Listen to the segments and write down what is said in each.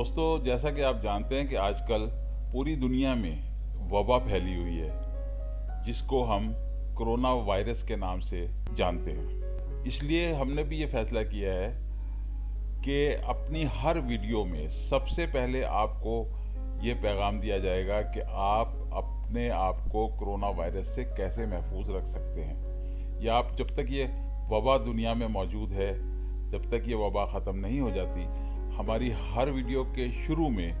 दोस्तों, जैसा कि आप जानते हैं कि आजकल पूरी दुनिया में वबा फैली हुई है जिसको हम कोरोना वायरस के नाम से जानते हैं। इसलिए हमने भी ये फैसला किया है कि अपनी हर वीडियो में सबसे पहले आपको ये पैगाम दिया जाएगा कि आप अपने आप को कोरोना वायरस से कैसे महफूज रख सकते हैं, या आप जब तक ये वबा दुनिया में मौजूद है, जब तक ये वबा ख़त्म नहीं हो जाती, हमारी हर वीडियो के शुरू में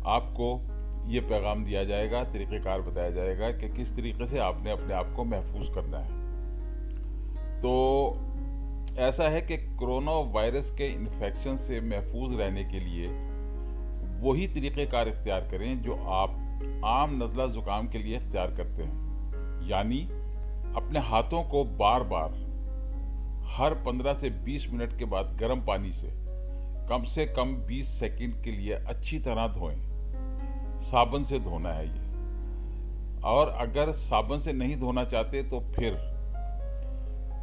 आपको ये पैगाम दिया जाएगा, तरीक़ेकार बताया जाएगा कि किस तरीके से आपने अपने आप को महफूज करना है। तो ऐसा है कि कोरोना वायरस के इन्फेक्शन से महफूज रहने के लिए वही तरीक़ेकार इख्तियार करें जो आप आम नज़ला ज़ुकाम के लिए इख्तियार करते हैं, यानी अपने हाथों को बार बार हर 15 से 20 मिनट के बाद गर्म पानी से कम 20 सेकंड के लिए अच्छी तरह धोएं। साबुन से धोना है ये, और अगर साबुन से नहीं धोना चाहते तो फिर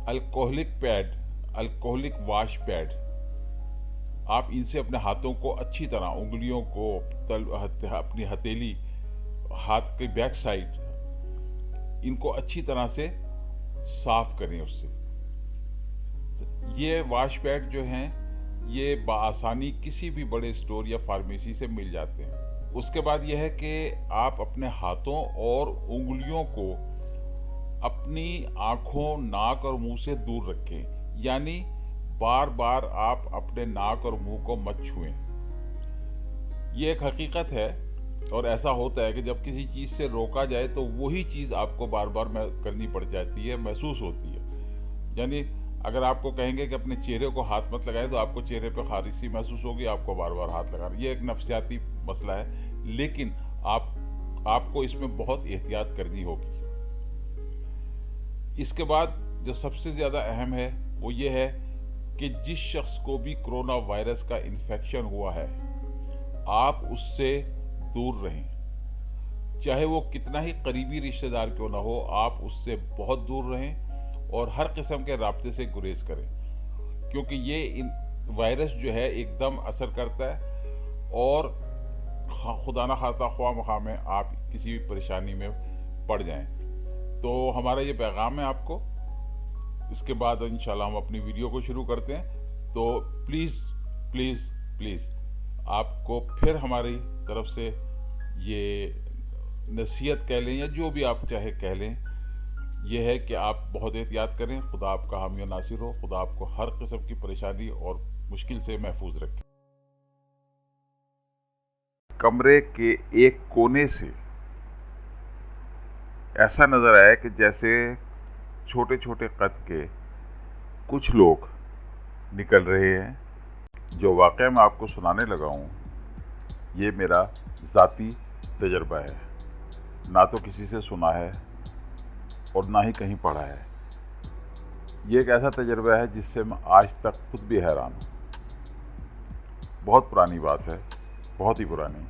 अल्कोहलिक वॉश पैड, आप इनसे अपने हाथों को अच्छी तरह, उंगलियों को, अपनी हथेली, हाथ की बैक साइड, इनको अच्छी तरह से साफ करें उससे। ये वॉश पैड जो हैं ये बआसानी किसी भी बड़े स्टोर या फार्मेसी से मिल जाते हैं। उसके बाद यह है कि आप अपने हाथों और उंगलियों को अपनी आँखों, नाक और मुंह से दूर रखें, यानी बार बार आप अपने नाक और मुंह को मत छुएं। ये एक हकीकत है, और ऐसा होता है कि जब किसी चीज़ से रोका जाए तो वही चीज़ आपको बार बार करनी पड़ जाती है, महसूस होती है। यानी अगर आपको कहेंगे कि अपने चेहरे को हाथ मत लगाएं तो आपको चेहरे पे खारिशी महसूस होगी, आपको बार बार हाथ लगाना। ये एक नफ्सियाती मसला है, लेकिन आपको इसमें बहुत एहतियात करनी होगी। इसके बाद जो सबसे ज़्यादा अहम है वो ये है कि जिस शख्स को भी कोरोना वायरस का इन्फेक्शन हुआ है, आप उससे दूर रहें। चाहे वो कितना ही करीबी रिश्तेदार क्यों ना हो, आप उससे बहुत दूर रहें और हर किस्म के राब्ते से गुरेज करें, क्योंकि ये वायरस जो है एकदम असर करता है और खुदा ना खास्ता ख्वाह मखा में आप किसी भी परेशानी में पड़ जाएं। तो हमारा ये पैगाम है आपको। इसके बाद इंशाल्लाह हम अपनी वीडियो को शुरू करते हैं। तो प्लीज़ प्लीज़ प्लीज़ आपको फिर हमारी तरफ से ये नसीहत कह लें या जो भी आप चाहे कह लें, यह है कि आप बहुत एहतियात करें। खुदा आपका हामी और नासिर हो। खुदा आपको हर किस्म की परेशानी और मुश्किल से महफूज रखे। कमरे के एक कोने से ऐसा नज़र आया कि जैसे छोटे छोटे कद के कुछ लोग निकल रहे हैं। जो वाक़या मैं आपको सुनाने लगा हूँ, ये मेरा ज़ाती तजर्बा है, ना तो किसी से सुना है और ना ही कहीं पढ़ा है। ये एक ऐसा तजर्बा है जिससे मैं आज तक खुद भी हैरान हूँ। बहुत पुरानी बात है, बहुत ही पुरानी,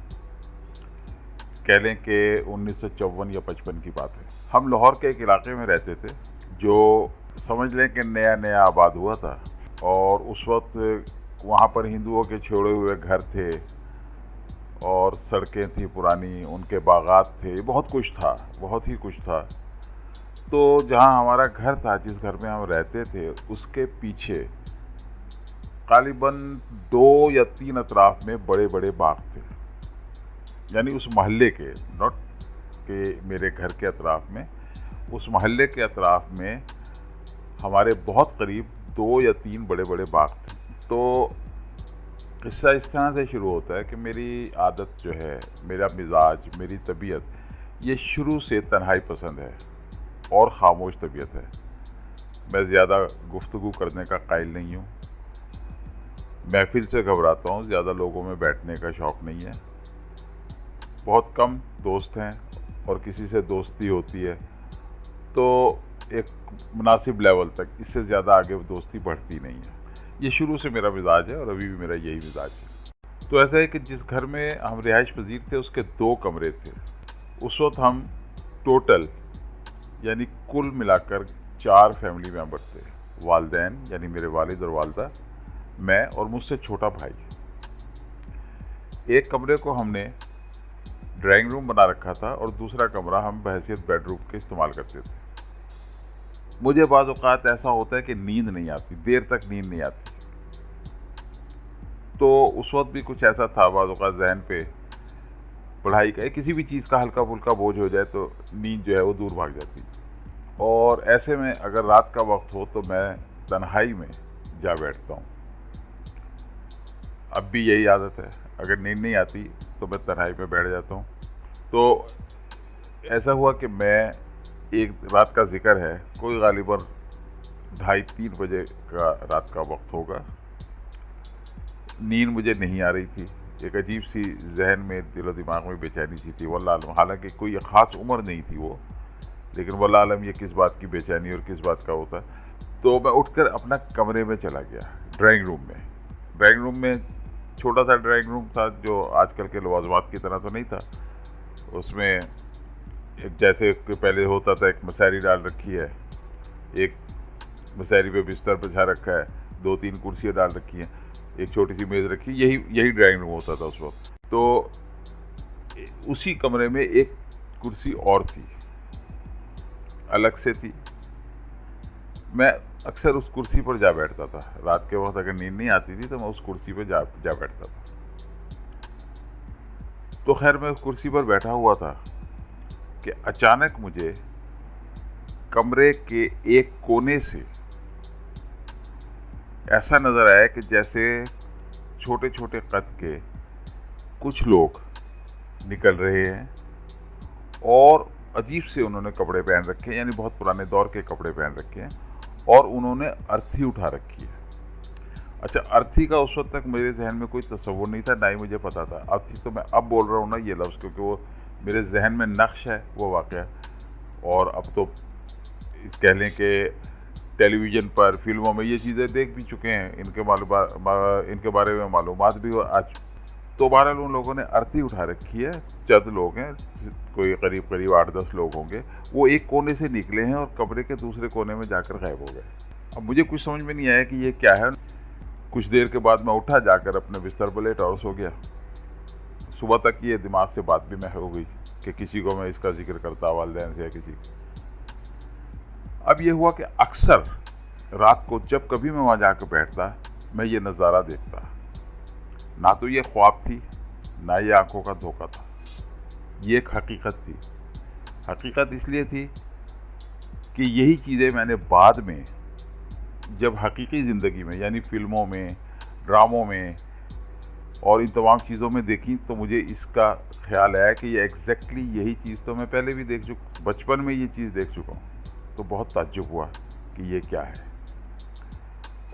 कह लें कि 1954 या 55 की बात है। हम लाहौर के एक इलाके में रहते थे जो समझ लें कि नया नया आबाद हुआ था, और उस वक्त वहाँ पर हिंदुओं के छोड़े हुए घर थे और सड़कें थी पुरानी, उनके बागात थे, बहुत कुछ था, बहुत ही कुछ था। तो जहाँ हमारा घर था, जिस घर में हम रहते थे, उसके पीछे ग़ालिबन 2 या 3 अतराफ़ में बड़े बड़े बाग थे। यानी उस मोहल्ले के, नॉट कि मेरे घर के अतराफ़ में, उस मोहल्ले के अतराफ़ में हमारे बहुत करीब 2 या 3 बड़े बड़े बाग थे। तो किस्सा इस तरह से शुरू होता है कि मेरी आदत जो है, मेरा मिजाज, मेरी तबीयत, ये शुरू से तन्हाई पसंद है और ख़ामोश तबीयत है। मैं ज़्यादा गुफ्तगू करने का कायल नहीं हूँ, महफिल से घबराता हूँ, ज़्यादा लोगों में बैठने का शौक़ नहीं है। बहुत कम दोस्त हैं और किसी से दोस्ती होती है तो एक मुनासिब लेवल तक, इससे ज़्यादा आगे दोस्ती बढ़ती नहीं है। ये शुरू से मेरा मिजाज है और अभी भी मेरा यही मिजाज है। तो ऐसा है कि जिस घर में हम रिहाइश पजीर थे उसके 2 कमरे थे। उस वक्त हम टोटल यानी कुल मिलाकर 4 फैमिली मेंबर थे। वालिदैन यानी मेरे वालिद और वालदा, मैं और मुझसे छोटा भाई। एक कमरे को हमने ड्राइंग रूम बना रखा था और दूसरा कमरा हम बहैसियत बेडरूम के इस्तेमाल करते थे। मुझे बाज़ औक़ात ऐसा होता है कि नींद नहीं आती, देर तक नींद नहीं आती, तो उस वक्त भी कुछ ऐसा था बाज़ औक़ात ज़हन पे पढ़ाई का किसी भी चीज़ का हल्का फुल्का बोझ हो जाए तो नींद जो है वो दूर भाग जाती। और ऐसे में अगर रात का वक्त हो तो मैं तन्हाई में जा बैठता हूँ। अब भी यही आदत है, अगर नींद नहीं आती तो मैं तन्हाई में बैठ जाता हूँ। तो ऐसा हुआ कि मैं एक रात का जिक्र है, कोई गालिबन 2:30-3 बजे का रात का वक्त होगा। नींद मुझे नहीं आ रही थी, एक अजीब सी जहन में दिलो दिमाग में बेचैनी सी थी वल्लाह आलम। हालांकि कोई ख़ास उम्र नहीं थी वो, लेकिन वल्लाह आलम ये किस बात की बेचैनी और किस बात का होता। तो मैं उठकर अपना कमरे में चला गया, ड्राइंग रूम में छोटा सा ड्राइंग रूम था जो आजकल के लवाज़मात की तरह तो नहीं था। उसमें एक जैसे पहले होता था, एक मसहरी डाल रखी है, एक मसहरी पे बिस्तर बिछा रखा है, 2-3 कुर्सियाँ डाल रखी हैं, एक छोटी सी मेज़ रखी, यही ड्राइंग रूम होता था उस वक्त। तो उसी कमरे में एक कुर्सी और थी, अलग से थी। मैं अक्सर उस कुर्सी पर जा बैठता था रात के वक्त, अगर नींद नहीं आती थी तो मैं उस कुर्सी पर जा बैठता था। तो खैर मैं उस कुर्सी पर बैठा हुआ था कि अचानक मुझे कमरे के एक कोने से ऐसा नज़र आया कि जैसे छोटे छोटे कद के कुछ लोग निकल रहे हैं और अजीब से उन्होंने कपड़े पहन रखे हैं, यानी बहुत पुराने दौर के कपड़े पहन रखे हैं, और उन्होंने अर्थी उठा रखी है। अच्छा, अर्थी का उस वक्त तक मेरे जहन में कोई तस्वुर नहीं था, ना ही मुझे पता था। अर्थी तो मैं अब बोल रहा हूँ ना ये लफ्ज़, क्योंकि वो मेरे जहन में नक्श है वो वाक़या। और अब तो कह लें कि टेलीविज़न पर, फिल्मों में ये चीज़ें देख भी चुके हैं, इनके बारे में मालूमात भी हो आज। तो बहरहाल उन लोगों ने अर्थी उठा रखी है, चंद लोग हैं, कोई करीब 8-10 लोग होंगे। वो एक कोने से निकले हैं और कमरे के दूसरे कोने में जाकर गायब हो गए। अब मुझे कुछ समझ में नहीं आया कि ये क्या है। कुछ देर के बाद मैं उठा, जाकर अपने बिस्तर पर लेटा और सो गया। सुबह तक ये दिमाग से बात भी मैं हो गई कि किसी को मैं इसका जिक्र करता वालिदैन से या किसी। अब ये हुआ कि अक्सर रात को जब कभी मैं वहाँ जाकर बैठता, मैं ये नज़ारा देखता। ना तो ये ख्वाब थी, ना ये आंखों का धोखा था, ये एक हकीकत थी। हकीकत इसलिए थी कि यही चीज़ें मैंने बाद में जब हकीकी ज़िंदगी में, यानी फ़िल्मों में, ड्रामों में और इन तमाम चीज़ों में देखी, तो मुझे इसका ख्याल आया कि ये एग्जैक्टली यही चीज़ तो मैं पहले भी देख चुका, बचपन में ये चीज़ देख चुका हूँ। तो बहुत ताज्जुब हुआ कि ये क्या है,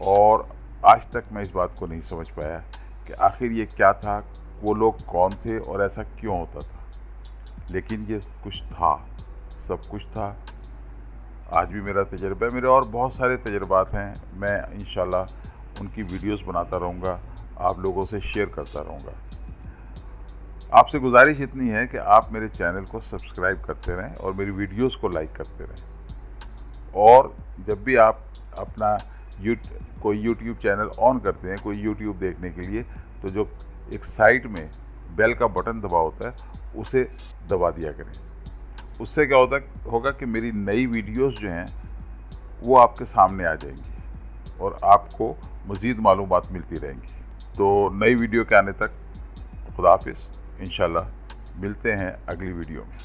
और आज तक मैं इस बात को नहीं समझ पाया कि आखिर ये क्या था, वो लोग कौन थे और ऐसा क्यों होता था। लेकिन ये कुछ था, सब कुछ था। आज भी मेरा तजर्बा है, मेरे और बहुत सारे तजर्बात हैं, मैं इंशाल्लाह उनकी वीडियोस बनाता रहूँगा, आप लोगों से शेयर करता रहूँगा। आपसे गुजारिश इतनी है कि आप मेरे चैनल को सब्सक्राइब करते रहें और मेरी वीडियोस को लाइक करते रहें। और जब भी आप अपना कोई यूट्यूब चैनल ऑन करते हैं, कोई यूट्यूब देखने के लिए, तो जो एक साइड में बेल का बटन दबा होता है, उसे दबा दिया करें। उससे क्या होगा कि मेरी नई वीडियोस जो हैं वो आपके सामने आ जाएंगी और आपको मज़ीद मालूमात मिलती रहेंगी। तो नई वीडियो के आने तक खुदा हाफिज़, इंशाल्लाह मिलते हैं अगली वीडियो में।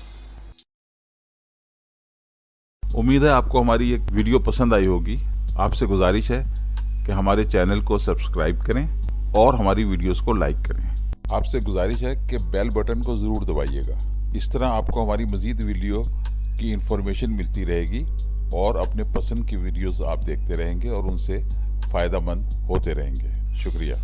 उम्मीद है आपको हमारी एक वीडियो पसंद आई होगी। आपसे गुजारिश है कि हमारे चैनल को सब्सक्राइब करें और हमारी वीडियोस को लाइक करें। आपसे गुजारिश है कि बेल बटन को ज़रूर दबाइएगा। इस तरह आपको हमारी मज़ीद वीडियो की इन्फॉर्मेशन मिलती रहेगी और अपने पसंद की वीडियोस आप देखते रहेंगे और उनसे फ़ायदा मंद होते रहेंगे। शुक्रिया।